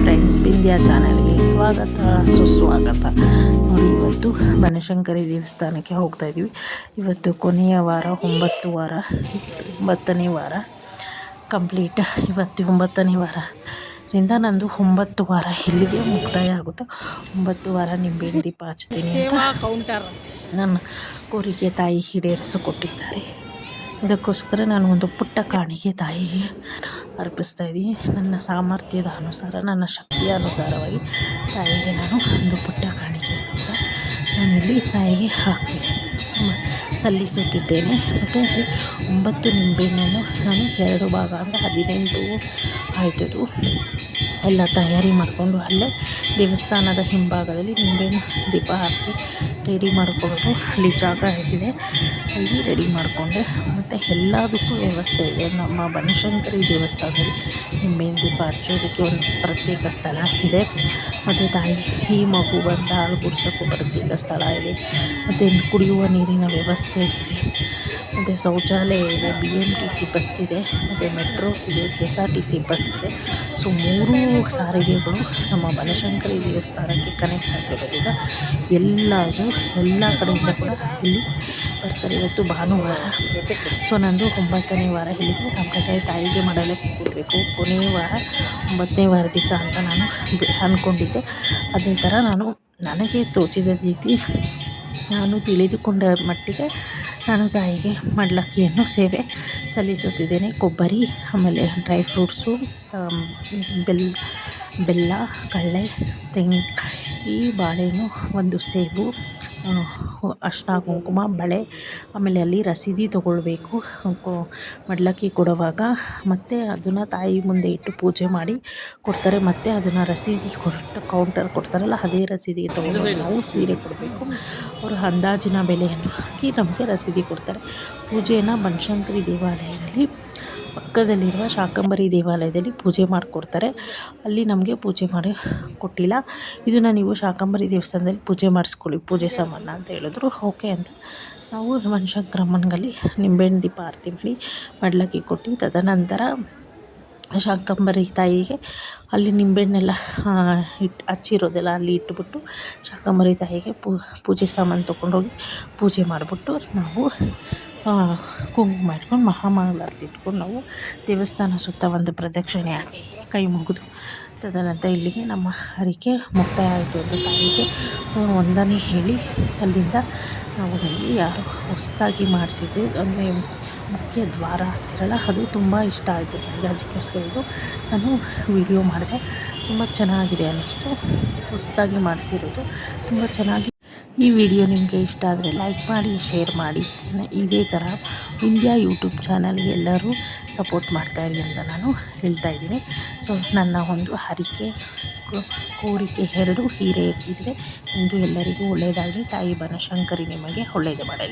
Friends, Bindya ಚಾನಲ್ಗೆ ಸ್ವಾಗತ ಸುಸ್ವಾಗತ. ನೋಡಿ, ಇವತ್ತು ಬನಶಂಕರಿ ದೇವಸ್ಥಾನಕ್ಕೆ ಹೋಗ್ತಾ ಇದ್ದೀವಿ. ಇವತ್ತು ಕೊನೆಯ ವಾರ, 9ನೇ ವಾರ ಕಂಪ್ಲೀಟ್. ಇವತ್ತು 9ನೇ ವಾರದಿಂದ ನಂದು 9 ವಾರ ಇಲ್ಲಿಗೆ ಮುಕ್ತಾಯ ಆಗುತ್ತೆ. 9 ವಾರ ನಿಂಬೆಹಣ್ಣು ದೀಪ ಹಚ್ತೀನಿ ಅಂತ ನನ್ನ ಕೋರಿಕೆ ತಾಯಿ ಈಡೇರಿಸಿಕೊಟ್ಟಿದ್ದಾರೆ. ಇದಕ್ಕೋಸ್ಕರ ನಾನು ಒಂದು ಪುಟ್ಟ ಕಾಣಿಕೆ ತಾಯಿಗೆ ಅರ್ಪಿಸ್ತಾ ಇದ್ದೀನಿ. ನನ್ನ ಸಾಮರ್ಥ್ಯದ ಅನುಸಾರ, ನನ್ನ ಶಕ್ತಿಯ ಅನುಸಾರವಾಗಿ ತಾಯಿಗೆ ನಾನು ಒಂದು ಪುಟ್ಟ ಕಾಣಿಕೆ ಕೂಡ ನಾನಿಲ್ಲಿ ತಾಯಿಗೆ ಸಲ್ಲಿಸುತ್ತಿದ್ದೇನೆ. ಮತ್ತು 9 ನಿಂಬೆಹಣ್ಣನ್ನು ನಾನು 2 ಭಾಗ ಅಂದರೆ 18 ಆಯ್ತದು ಎಲ್ಲ ತಯಾರಿ ಮಾಡಿಕೊಂಡು ಅಲ್ಲೇ ದೇವಸ್ಥಾನದ ಹಿಂಭಾಗದಲ್ಲಿ ನಿಂಬೆಹಣ್ಣು ದೀಪ ಹಾಕಿ ರೆಡಿ ಮಾಡಿಕೊಂಡು, ಅಲ್ಲಿ ಜಾಗ ಇದೆ, ಅಲ್ಲಿ ರೆಡಿ ಮಾಡಿಕೊಂಡೆ. ಮತ್ತು ಎಲ್ಲದಕ್ಕೂ ವ್ಯವಸ್ಥೆ ಇದೆ. ನಮ್ಮ ಬನಶಂಕರಿ ದೇವಸ್ಥಾನದಲ್ಲಿ ನಿಂಬೆಹಣ್ಣು ದೀಪ ಹಚ್ಚೋದಕ್ಕೆ ಒಂದು ಪ್ರತ್ಯೇಕ ಸ್ಥಳ ಇದೆ. ಮತ್ತು ತಾಯಿ ಈ ಮಗು ಬಂದ ಹಾಲು ಕುಡಿಸೋಕ್ಕೂ ಪ್ರತ್ಯೇಕ ಸ್ಥಳ ಇದೆ. ಮತ್ತು ಕುಡಿಯುವ ನೀರಿನ ವ್ಯವಸ್ಥೆ ಇದೆ. ಮತ್ತು ಶೌಚಾಲಯ ಇದೆ, BMTC ಬಸ್ ಇದೆ, ಮತ್ತು ಮೆಟ್ರೋ ಇದೆ, KSRTC ಬಸ್ ಇದೆ. ಸೊ 3 ಸಾರಿಗೆಗಳು ನಮ್ಮ ಬನಶಂಕರಿ ದೇವಸ್ಥಾನಕ್ಕೆ ಕನೆಕ್ಟ್ ಆಗಿರೋದ್ರಿಂದ ಎಲ್ಲ ಕಡೆಯಿಂದ ಕೂಡ ಇಲ್ಲಿ ಬರ್ತಾರೆ. ಇವತ್ತು ಭಾನುವಾರ. ಸೊ ನಂದು 9ನೇ ವಾರ ಇಲ್ಲಿಗೆ ನಮ್ಮ ತಾಯಿಗೆ ಮಾಡಲಿಕ್ಕೆ ಕೊಡಬೇಕು. ಕೊನೆಯ ವಾರ 9ನೇ ವಾರ ದಿವಸ ಅಂತ ನಾನು ಅಂದ್ಕೊಂಡಿದ್ದೆ. ಅದೇ ಥರ ನನಗೆ ತೋಚಿದ ರೀತಿ, ನಾನು ತಿಳಿದುಕೊಂಡ ಮಟ್ಟಿಗೆ ನಾನು ತಾಯಿಗೆ ಮಡ್ಲಕ್ಕಿಯನ್ನು ಸೇವೆ ಸಲ್ಲಿಸುತ್ತಿದ್ದೇನೆ. ಕೊಬ್ಬರಿ, ಆಮೇಲೆ ಡ್ರೈ ಫ್ರೂಟ್ಸು, ಬೆಲ್ಲ, ಕಡಲೆ, ತೆಂಗಿನಕಾಯಿ, ಬಾಳೆಹಣ್ಣು, ಒಂದು ಸೇಬು, ಅರಿಶಿನ, ಕುಂಕುಮ, ಬಳೆ, ಆಮೇಲೆ ಅಲ್ಲಿ ರಸೀದಿ ತೊಗೊಳ್ಬೇಕು ಮಡ್ಲಕ್ಕಿ ಕೊಡುವಾಗ. ಮತ್ತು ಅದನ್ನು ತಾಯಿ ಮುಂದೆ ಇಟ್ಟು ಪೂಜೆ ಮಾಡಿ ಕೊಡ್ತಾರೆ. ಮತ್ತು ಅದನ್ನು ರಸೀದಿ ಕೌಂಟರ್ ಕೊಡ್ತಾರಲ್ಲ, ಅದೇ ರಸೀದಿ ತೊಗೊಂಡು ನಾವು ಸೀರೆ ಕೊಡಬೇಕು. ಅವರು ಅಂದಾಜಿನ ಬೆಲೆಯನ್ನು ಹಾಕಿ ನಮಗೆ ರಸೀದಿ ಕೊಡ್ತಾರೆ. ಪೂಜೆಯನ್ನು ಬನಶಂಕರಿ ದೇವಾಲಯದಲ್ಲಿ ಪಕ್ಕದಲ್ಲಿರುವ ಶಾಕಂಬರಿ ದೇವಾಲಯದಲ್ಲಿ ಪೂಜೆ ಮಾಡಿಕೊಡ್ತಾರೆ. ಅಲ್ಲಿ ನಮಗೆ ಪೂಜೆ ಮಾಡಿ ಕೊಟ್ಟಿಲ್ಲ. ಇದನ್ನು ನೀವು ಶಾಕಂಬರಿ ದೇವಸ್ಥಾನದಲ್ಲಿ ಪೂಜೆ ಮಾಡಿಸ್ಕೊಳ್ಳಿ, ಪೂಜೆ ಸಾಮಾನ ಅಂತ ಹೇಳಿದ್ರು. ಓಕೆ ಅಂತ ನಾವು ಬನಶಂಕರಮ್ಮನಲ್ಲಿ ನಿಂಬೆಹಣ್ಣು ದೀಪ ಆರತಿ ಮಾಡಿ ಮಡ್ಲಕ್ಕಿ ಕೊಟ್ಟು, ತದನಂತರ ಶಾಕಂಬರಿ ತಾಯಿಗೆ ಅಲ್ಲಿ ನಿಂಬೆಹಣ್ಣೆಲ್ಲ ಹಚ್ಚಿರೋದೆಲ್ಲ ಅಲ್ಲಿ ಇಟ್ಬಿಟ್ಟು ಶಾಕಂಬರಿ ತಾಯಿಗೆ ಪೂಜೆ ಸಾಮಾನು ತೊಗೊಂಡೋಗಿ ಪೂಜೆ ಮಾಡಿಬಿಟ್ಟು ನಾವು ಕುಂಕುಮ ಇಟ್ಕೊಂಡು ಮಹಾಮಂಗಳಾರತಿ ಇಟ್ಕೊಂಡು ನಾವು ದೇವಸ್ಥಾನ ಸುತ್ತ ಒಂದು ಪ್ರದಕ್ಷಿಣೆ ಹಾಕಿ ಕೈ ಮುಗಿದು, ತದನಂತರ ಇಲ್ಲಿಗೆ ನಮ್ಮ ಹರಕೆ ಮುಕ್ತಾಯ ಆಯಿತು ಅಂತ ತಾಯಿಗೆ ವಂದನೆ ಹೇಳಿ ಅಲ್ಲಿಂದ ನಾವು ಬಂದ್ವಿ. ಯಾರು ಹೊಸದಾಗಿ ಮಾಡಿಸಿದ್ದು ಅಂದರೆ ಮುಖ್ಯ ದ್ವಾರ ಅಂತಿರಲ್ಲ, ಅದು ತುಂಬ ಇಷ್ಟ ಆಯಿತು ನನಗೆ. ಅದಕ್ಕೋಸ್ಕರ ಇದು ನಾನು ವಿಡಿಯೋ ಮಾಡಿದೆ. ತುಂಬ ಚೆನ್ನಾಗಿದೆ ಅನ್ನಿಸ್ತು. ಹೊಸದಾಗಿ ಮಾಡಿಸಿರೋದು ತುಂಬ ಚೆನ್ನಾಗಿ. ಈ ವಿಡಿಯೋ ನಿಮಗೆ ಇಷ್ಟ ಆದರೆ ಲೈಕ್ ಮಾಡಿ, ಶೇರ್ ಮಾಡಿ. ಇದೇ ಥರ ಇಂಡಿಯಾ ಯೂಟ್ಯೂಬ್ ಚಾನಲ್ಗೆ ಎಲ್ಲರೂ ಸಪೋರ್ಟ್ ಮಾಡ್ತಾಯಿರಿ ಅಂತ ನಾನು ಹೇಳ್ತಾ ಇದ್ದೀನಿ. ಸೊ ನನ್ನ ಒಂದು ಹರಕೆ ಕೋರಿಕೆ 2 ಈಡೇರಿದೆ ಎಂದು ಎಲ್ಲರಿಗೂ ಒಳ್ಳೆಯದಾಗಲಿ. ತಾಯಿ ಬನಶಂಕರಿ ನಿಮಗೆ ಒಳ್ಳೆಯದು ಮಾಡಲಿ.